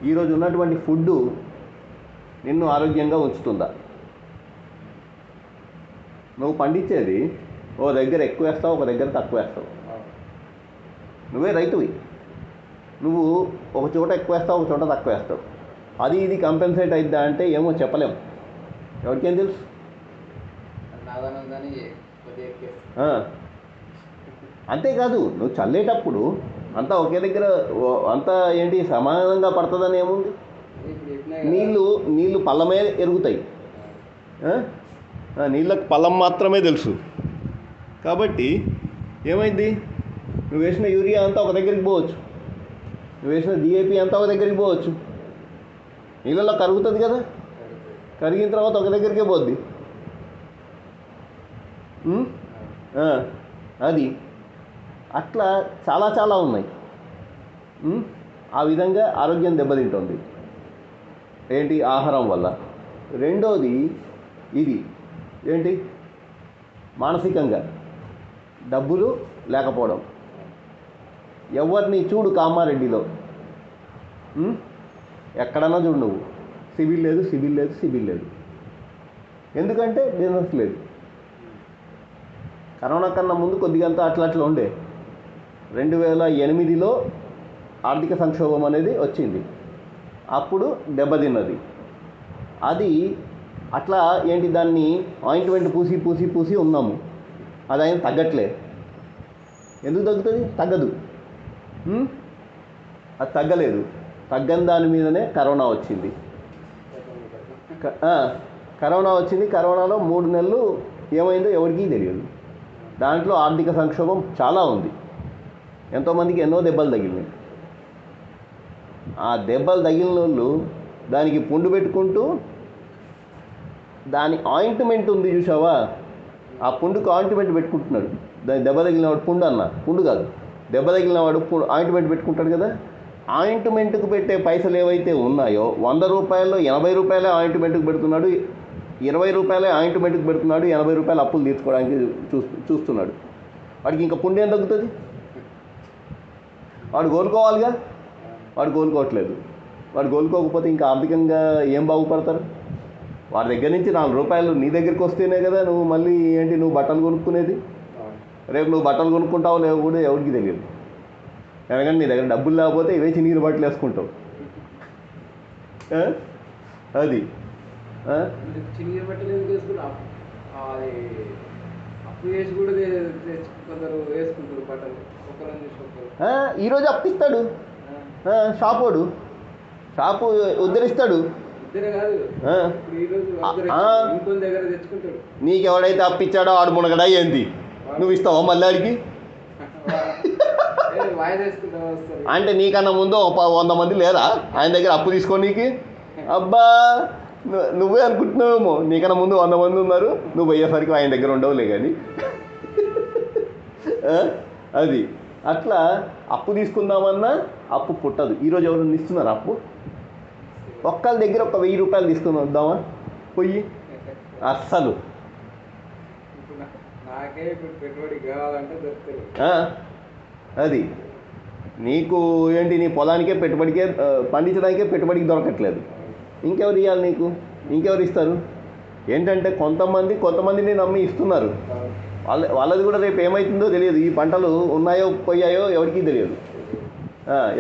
ఈరోజు ఉన్నటువంటి ఫుడ్డు నిన్ను ఆరోగ్యంగా ఉంచుతుందా? నువ్వు పండించేది ఓ దగ్గర ఎక్కువ వేస్తావు, ఒక దగ్గర తక్కువ వేస్తావు. నువ్వే రైతువి. నువ్వు ఒక చోట ఎక్కువ వేస్తావు, ఒక చోట తక్కువ వేస్తావు. అది ఇది కంపెన్సేట్ అయిద్దా అంటే ఏమో చెప్పలేము, ఎవరికేం తెలుసు. అంతేకాదు, నువ్వు చల్లేటప్పుడు అంతా ఒకే దగ్గర అంతా ఏంటి సమానంగా పడుతుందని ఏముంది? నీళ్ళు పళ్ళమే ఎరుగుతాయి. నీళ్ళకు పళ్ళం మాత్రమే తెలుసు. కాబట్టి ఏమైంది, నువ్వు వేసిన యూరియా అంతా ఒక దగ్గరికి పోవచ్చు, నువ్వు వేసిన డిఏపి అంతా ఒక దగ్గరికి పోవచ్చు. నీళ్ళలో కరుగుతుంది కదా, కరిగిన తర్వాత ఒక దగ్గరికే పోద్ది. అది అట్లా చాలా చాలా ఉన్నాయి. ఆ విధంగా ఆరోగ్యం దెబ్బతింటుంది. ఏంటి? ఆహారం వల్ల. రెండోది ఇది ఏంటి, మానసికంగా డబ్బులు లేకపోవడం. ఎవరిని చూడు కామారెడ్డిలో, ఎక్కడన్నా చూడు నువ్వు, సివిల్ లేదు, సివిల్ లేదు, సివిల్ లేదు. ఎందుకంటే బిజినెస్ లేదు. కరోనా కన్నా ముందు కొద్దిగంతా అట్లా ఉండే. 2008లో ఆర్థిక సంక్షోభం అనేది వచ్చింది, అప్పుడు దెబ్బతిన్నది. అది అట్లా ఏంటి, దాన్ని ఆయింట్మెంట్ పూసి పూసి పూసి ఉన్నాము, అది ఆయన తగ్గట్లే. ఎందుకు తగ్గుతుంది? తగ్గదు. అది తగ్గలేదు. తగ్గని దాని మీదనే కరోనా వచ్చింది. కరోనా వచ్చింది. కరోనాలో 3 నెలలు ఏమైందో ఎవరికీ తెలియదు. దాంట్లో ఆర్థిక సంక్షోభం చాలా ఉంది. ఎంతోమందికి ఎన్నో దెబ్బలు తగిలినాయి. ఆ దెబ్బలు తగిలిన వాళ్ళు దానికి పుండు పెట్టుకుంటూ, దాని ఆయింట్మెంట్ ఉంది చూసావా, ఆ పుండుకు ఆయింట్మెంట్ పెట్టుకుంటున్నాడు. దాని దెబ్బ తగిలినవాడు పుండు అన్న, పుండు కాదు, దెబ్బ తగిలినవాడు ఆయింట్మెంట్ పెట్టుకుంటాడు కదా. ఆయింట్మెంట్కు పెట్టే పైసలు ఏవైతే ఉన్నాయో 100 రూపాయల్లో 80 రూపాయలే ఆయింట్మెంట్కి పెడుతున్నాడు, 20 రూపాయలే ఆయింట్మెంట్కి పెడుతున్నాడు, 80 రూపాయలు అప్పులు తీర్చుకోవడానికి చూస్తున్నాడు. వాడికి ఇంకా పుండు ఏం తగ్గుతుంది? వాడు కోలుకోవాలిగా, వాడు కోలుకోవట్లేదు. వాడు కోలుకోకపోతే ఇంకా ఆర్థికంగా ఏం బాగుపడతారు? వాడి దగ్గర నుంచి 4 రూపాయలు నీ దగ్గరికి వస్తేనే కదా నువ్వు మళ్ళీ ఏంటి, నువ్వు బట్టలు కొనుక్కునేది. రేపు నువ్వు బట్టలు కొనుక్కుంటావు లేవు కూడా ఎవరికి తెలియదు. ఎందుకంటే నీ దగ్గర డబ్బులు లేకపోతే ఇవే చిన్నీరు బట్టలు వేసుకుంటావు. అది చిన్నీరు బట్టలు వేసుకుంటావు, అప్పు చేసి కూడా కొందరు వేసుకుంటారు బట్టలు. ఈరోజు అప్పిస్తాడు షాపోడు, షాపు ఉద్ధరిస్తాడు. నీకెవడైతే అప్పిచ్చాడో ఆడు మునగడా ఏంది, నువ్వు ఇస్తావా మళ్ళీ ఆడికి? అంటే నీకన్నా ముందు 100 మంది లేరా ఆయన దగ్గర అప్పు తీసుకోనీకి? అబ్బా, నువ్వే అనుకుంటున్నావేమో, నీకన్నా ముందు 100 మంది ఉన్నారు, నువ్వు పోయేసరికి ఆయన దగ్గర ఉండవులే కానీ. అది అట్లా అప్పు తీసుకుందామన్నా అప్పు పుట్టదు. ఈరోజు ఎవరైనా ఇస్తున్నారు అప్పు? ఒక్కళ్ళ దగ్గర 1000 రూపాయలు తీసుకుని వద్దామా పొయ్యి? అస్సలు. అది నీకు ఏంటి, నీ పొలానికే పెట్టుబడికే, పండించడానికే పెట్టుబడికి దొరకట్లేదు. ఇంకెవరు ఇవ్వాలి నీకు? ఇంకెవరు ఇస్తారు? ఏంటంటే కొంతమందిని నమ్మి ఇస్తున్నారు. వాళ్ళది కూడా రేపు ఏమవుతుందో తెలియదు. ఈ పంటలు ఉన్నాయో పోయాయో ఎవరికీ తెలియదు,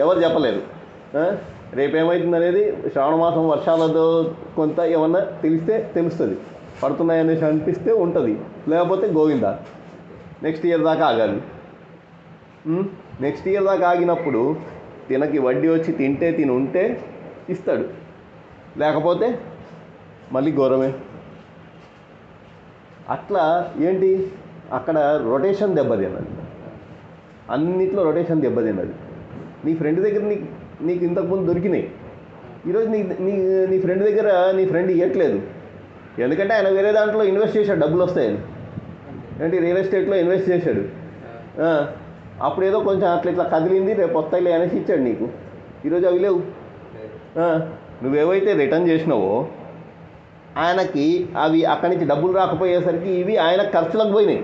ఎవరు చెప్పలేరు. రేపు ఏమవుతుంది అనేది శ్రావణ మాసం వర్షాలతో కొంత ఏమన్నా తెలిస్తే తెలుస్తుంది. పడుతున్నాయనేసి అనిపిస్తే ఉంటుంది, లేకపోతే గోవిందా. నెక్స్ట్ ఇయర్ దాకా ఆగాలి. నెక్స్ట్ ఇయర్ దాకా ఆగినప్పుడు తినకి వడ్డీ వచ్చి తిని ఉంటే ఇస్తాడు, లేకపోతే మళ్ళీ ఘోరమే. అట్లా ఏంటి, అక్కడ రొటేషన్ దెబ్బతిన్నది. అన్నిట్లో రొటేషన్ దెబ్బతిన్నది. నీ ఫ్రెండ్ దగ్గర నీకు ఇంతకుముందు దొరికినాయి, ఈరోజు నీ ఫ్రెండ్ దగ్గర నీ ఫ్రెండ్ ఇవ్వట్లేదు. ఎందుకంటే ఆయన వేరే దాంట్లో ఇన్వెస్ట్ చేశాడు, డబ్బులు వస్తాయని. ఏంటి, రియల్ ఎస్టేట్లో ఇన్వెస్ట్ చేశాడు. అప్పుడు ఏదో కొంచెం అట్లా కదిలింది, రేపు వస్తాయిలే అనేసి ఇచ్చాడు నీకు. ఈరోజు అవి లేవు. నువ్వేవైతే రిటర్న్ చేసినావో ఆయనకి అవి అక్కడి నుంచి డబ్బులు రాకపోయేసరికి ఇవి ఆయన ఖర్చులకు పోయినాయి.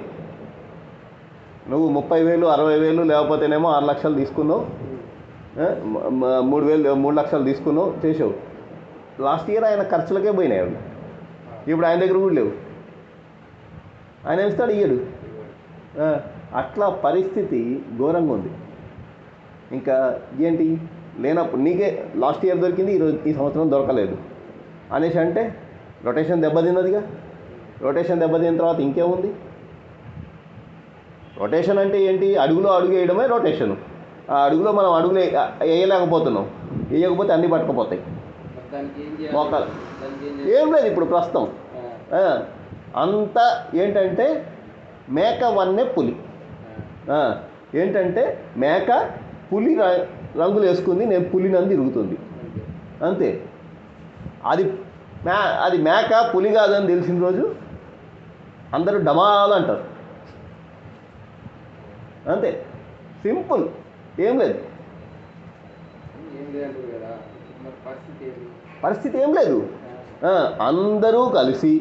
నువ్వు 30,000 60,000 లేకపోతేనేమో 6 లక్షలు తీసుకున్నావు, మూడు లక్షలు తీసుకున్నావు చేసావు. లాస్ట్ ఇయర్ ఆయన ఖర్చులకే పోయినాయి అవి. ఇప్పుడు ఆయన దగ్గర కూడా లేవు. ఆయన ఇస్తాడు ఇయ్యడు. అట్లా పరిస్థితి ఘోరంగా ఉంది. ఇంకా ఏంటి లేనప్పుడు నీకే లాస్ట్ ఇయర్ దొరికింది, ఈ సంవత్సరం దొరకలేదు అనేసి అంటే రొటేషన్ దెబ్బతిన్నదిగా. రొటేషన్ దెబ్బతిన్న తర్వాత ఇంకేముంది? రొటేషన్ అంటే ఏంటి? అడుగులో అడుగు వేయడమే రొటేషన్. ఆ అడుగులో మనం అడుగులు వేయలేకపోతున్నాం. వేయకపోతే అన్నీ పట్టుకుపోతాయి మోకాలు. ఏం లేదు ఇప్పుడు ప్రస్తుతం అంతా ఏంటంటే మేక వన్నే పులి. ఏంటంటే మేక పులి రంగులు వేసుకుంది, నేను పులిని తిరుగుతుంది అంతే. అది మేక పులి కాదని తెలిసిన రోజు అందరూ డమాలు అంటారు అంతే. సింపుల్, ఏం లేదు. పరిస్థితి ఏం లేదు. అందరూ కలిసి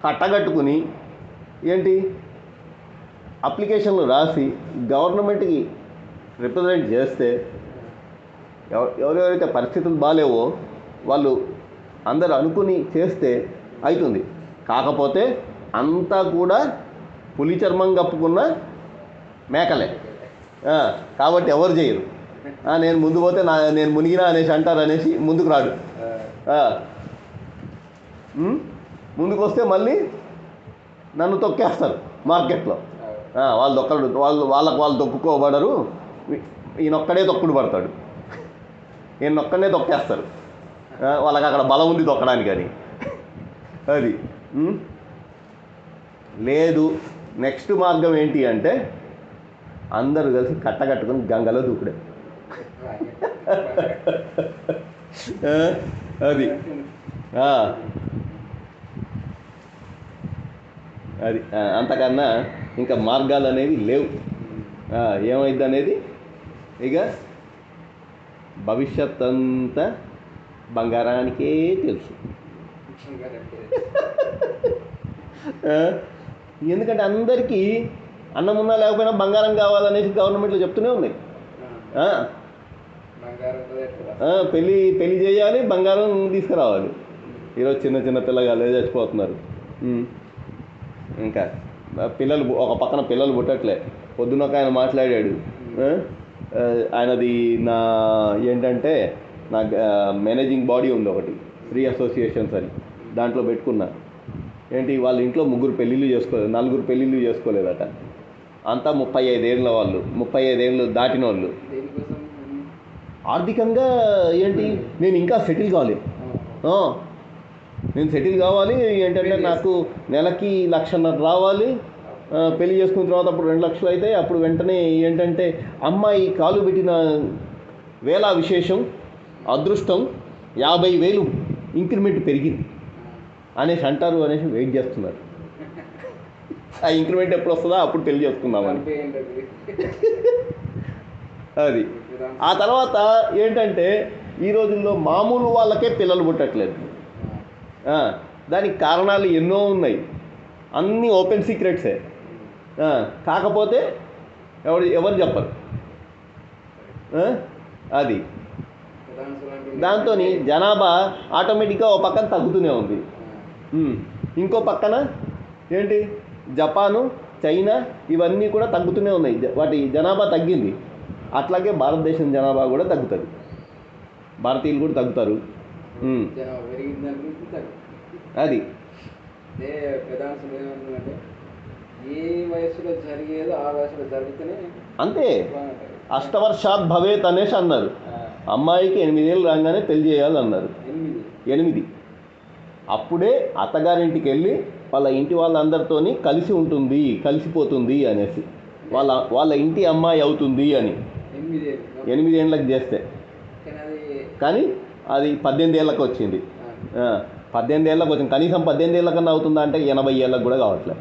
కట్టగట్టుకుని ఏంటి అప్లికేషన్లు రాసి గవర్నమెంట్కి రిప్రజెంట్ చేస్తే ఎవరెవరైతే పరిస్థితులు బాగాలేవో వాళ్ళు అందరూ అనుకుని చేస్తే అవుతుంది. కాకపోతే అంతా కూడా పులి చర్మం కప్పుకున్న మేకలే కాబట్టి ఎవరు చేయరు. నేను ముందు పోతే నేను మునిగినా అనేసి అంటారు అనేసి ముందుకు రాడు. ముందుకు వస్తే మళ్ళీ నన్ను తొక్కేస్తారు మార్కెట్లో. వాళ్ళు తొక్కుకోబడరు, ఈయనొక్కడే తొక్కుడు పడతాడు, ఈయనొక్కడే తొక్కేస్తారు. వాళ్ళకి అక్కడ బలం ఉంది తొక్కడానికి అని. అది లేదు. నెక్స్ట్ మార్గం ఏంటి అంటే అందరూ కలిసి కట్టకట్టుకుని గంగలో దూకుడే. అది అది అంతకన్నా ఇంకా మార్గాలు అనేవి లేవు. ఏమైంది అనేది ఇక భవిష్యత్ అంతా బంగారానికే తెలుసు. ఎందుకంటే అందరికీ అన్నం ఉన్నా లేకపోయినా బంగారం కావాలనేసి గవర్నమెంట్లో చెప్తూనే ఉన్నాయి. పెళ్ళి చేయాలి, బంగారం తీసుకురావాలి. ఈరోజు చిన్న చిన్న పిల్లగాళ్ళే చచ్చిపోతున్నారు. ఇంకా ఒక పక్కన పిల్లలు పుట్టట్లే. పొద్దున ఒక ఆయన మాట్లాడాడు. ఆయనది ఏంటంటే నా మేనేజింగ్ బాడీ ఉంది ఒకటి, ఫ్రీ అసోసియేషన్స్ అని, దాంట్లో పెట్టుకున్నా. ఏంటి వాళ్ళ ఇంట్లో 3 పెళ్ళిళ్ళు చేసుకోలేదు, 4 పెళ్ళిళ్ళు చేసుకోలేదట. అంతా 35 ఏళ్ళ వాళ్ళు, 35 ఏళ్ళు దాటిన వాళ్ళు. ఆర్థికంగా ఏంటి నేను ఇంకా సెటిల్ కావాలి, నేను సెటిల్ కావాలి. ఏంటంటే నాకు నెలకి 1.5 లక్షలు రావాలి. పెళ్లి చేసుకున్న తర్వాత అప్పుడు 2 లక్షలు అవుతాయి. అప్పుడు వెంటనే ఏంటంటే అమ్మాయి కాలు పెట్టిన వేళ విశేషం అదృష్టం 50,000 ఇంక్రిమెంట్ పెరిగింది అనేసి అంటారు అనేసి వెయిట్ చేస్తున్నారు. ఆ ఇంక్రిమెంట్ ఎప్పుడు వస్తుందో అప్పుడు పెళ్లి చేసుకుందామని. అది ఆ తర్వాత ఏంటంటే ఈ రోజుల్లో మామూలు వాళ్ళకే పిల్లలు పుట్టట్లేదు. దానికి కారణాలు ఎన్నో ఉన్నాయి, అన్నీ ఓపెన్ సీక్రెట్సే. కాకపోతే ఎవరు చెప్పరు. అది దాంతో జనాభా ఆటోమేటిక్గా ఓ పక్కన తగ్గుతూనే ఉంది. ఇంకో పక్కన ఏంటి జపాను, చైనా ఇవన్నీ కూడా తగ్గుతూనే ఉన్నాయి. వాటి జనాభా తగ్గింది. అట్లాగే భారతదేశం జనాభా కూడా తగ్గుతుంది, భారతీయులు కూడా తగ్గుతారు. అది ఏ వయసులో జరిగేదో ఆ వయసులో జరుగుతూనే అంతే. అష్టవర్షాత్ భవేత్ అనేసి అన్నారు. అమ్మాయికి 8 ఏళ్ళు రాగానే పెళ్లి చేయాలన్నారు. 8 అప్పుడే అత్తగారింటికి వెళ్ళి వాళ్ళ ఇంటి వాళ్ళందరితో కలిసి ఉంటుంది, కలిసిపోతుంది అనేసి వాళ్ళ ఇంటి అమ్మాయి అవుతుంది అని 8 ఏళ్ళకి చేస్తే. కానీ అది 18 ఏళ్ళకి వచ్చింది. 18 ఏళ్ళకి వచ్చింది. కనీసం 18 ఏళ్ళ కన్నా అవుతుందా అంటే 80 ఏళ్ళకి కూడా కావట్లే.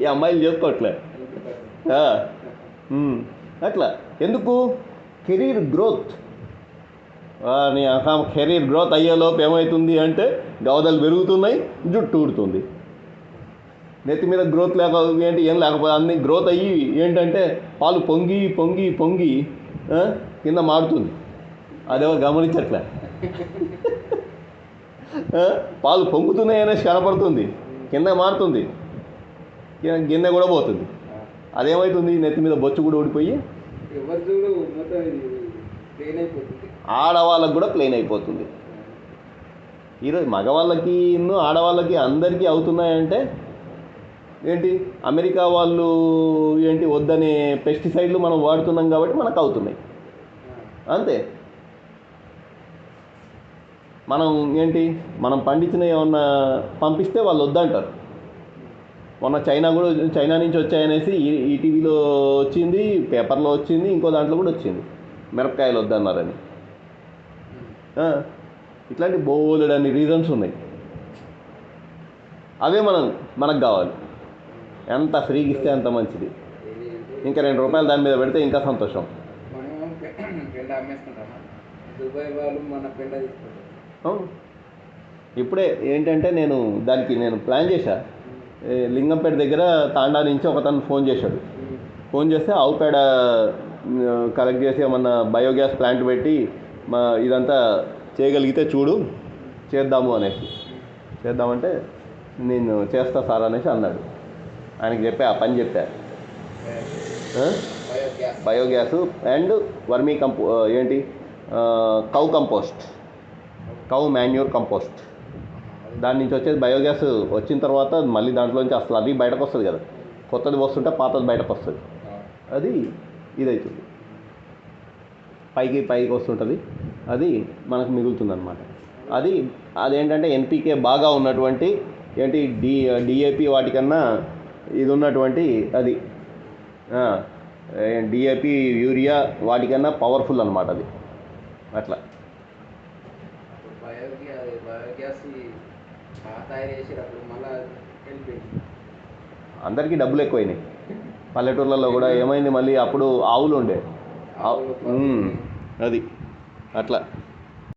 ఈ అమ్మాయిలు చేసుకోవట్లే. అట్లా ఎందుకు? Career growth. కెరీర్ గ్రోత్ అయ్యేలోపు ఏమవుతుంది అంటే గవదలు పెరుగుతున్నాయి, జుట్టు ఊడుతుంది. నెత్తి మీద గ్రోత్ ఏంటి ఏం లేకపోతే అన్ని గ్రోత్ అయ్యి ఏంటంటే పాలు పొంగి పొంగి పొంగి కింద మారుతుంది, అదేవో గమనించట్లే. పాలు పొంగుతున్నాయనేసి కనపడుతుంది, కింద మారుతుంది, గిన్నె కూడా పోతుంది. అదేమవుతుంది, నెత్తి మీద బొచ్చు కూడా ఊడిపోయి ఎవరు చూడు మొత్తం ఇది ప్లేన్ అయిపోతుంది. ఆడవాళ్ళకు కూడా ప్లెయిన్ అయిపోతుంది. ఈరోజు మగవాళ్ళకి ఆడవాళ్ళకి అందరికీ అవుతున్నాయంటే ఏంటి, అమెరికా వాళ్ళు ఏంటి వద్దనే పెస్టిసైడ్లు మనం వాడుతున్నాం కాబట్టి మనకు అవుతున్నాయి, అంతే. మనం ఏంటి, మనం పండించిన ఏమన్నా పంపిస్తే వాళ్ళు వద్దంటారు. మొన్న చైనా నుంచి వచ్చాయనేసి ఈటీవీలో వచ్చింది, పేపర్లో వచ్చింది, ఇంకో దాంట్లో కూడా వచ్చింది, మిరపకాయలు వద్దన్నారని. ఇట్లాంటి బోలెడన్ని రీజన్స్ ఉన్నాయి. అవే మనకు కావాలి. ఎంత ఫ్రీగా ఇస్తే అంత మంచిది. ఇంకా ₹2 దాని మీద పెడితే ఇంకా సంతోషం. మనం పెండ అమ్మేసుకుంటామా, దుబాయ్ వాళ్ళు మన పెండ తీసుకుంటాం. ఇప్పుడే ఏంటంటే నేను ప్లాన్ చేశా. లింగంపేట దగ్గర తాండా నుంచి ఒకతను ఫోన్ చేశాడు. ఫోన్ చేస్తే ఆవు పేడ కలెక్ట్ చేసి ఏమన్నా బయోగ్యాస్ ప్లాంట్ పెట్టి ఇదంతా చేయగలిగితే చూడు, చేద్దామంటే నేను చేస్తా సార్ అనేసి అన్నాడు. ఆయనకి ఆ పని చెప్పా. Biogas and vermi cow compost, cow manure compost. దాని నుంచి వచ్చేది బయోగ్యాస్ వచ్చిన తర్వాత మళ్ళీ దాంట్లోంచి అసలు అది బయటకు వస్తుంది కదా, కొత్తది వస్తుంటే పాతది బయటకు వస్తుంది. అది ఇదవుతుంది, పైకి వస్తుంటుంది, అది మనకు మిగులుతుంది అనమాట. అదేంటంటే ఎన్పికే బాగా ఉన్నటువంటి డిఏపి వాటికన్నా ఇది ఉన్నటువంటి అది డిఏపి యూరియా వాటికన్నా పవర్ఫుల్ అనమాట అది. అట్లా బయోగ్యాస్ తయారు చేసేటప్పుడు మళ్ళీ అందరికీ డబ్బులు ఎక్కువైనాయి. పల్లెటూర్లలో కూడా ఏమైంది, మళ్ళీ అప్పుడు ఆవులు ఉండే అది అట్లా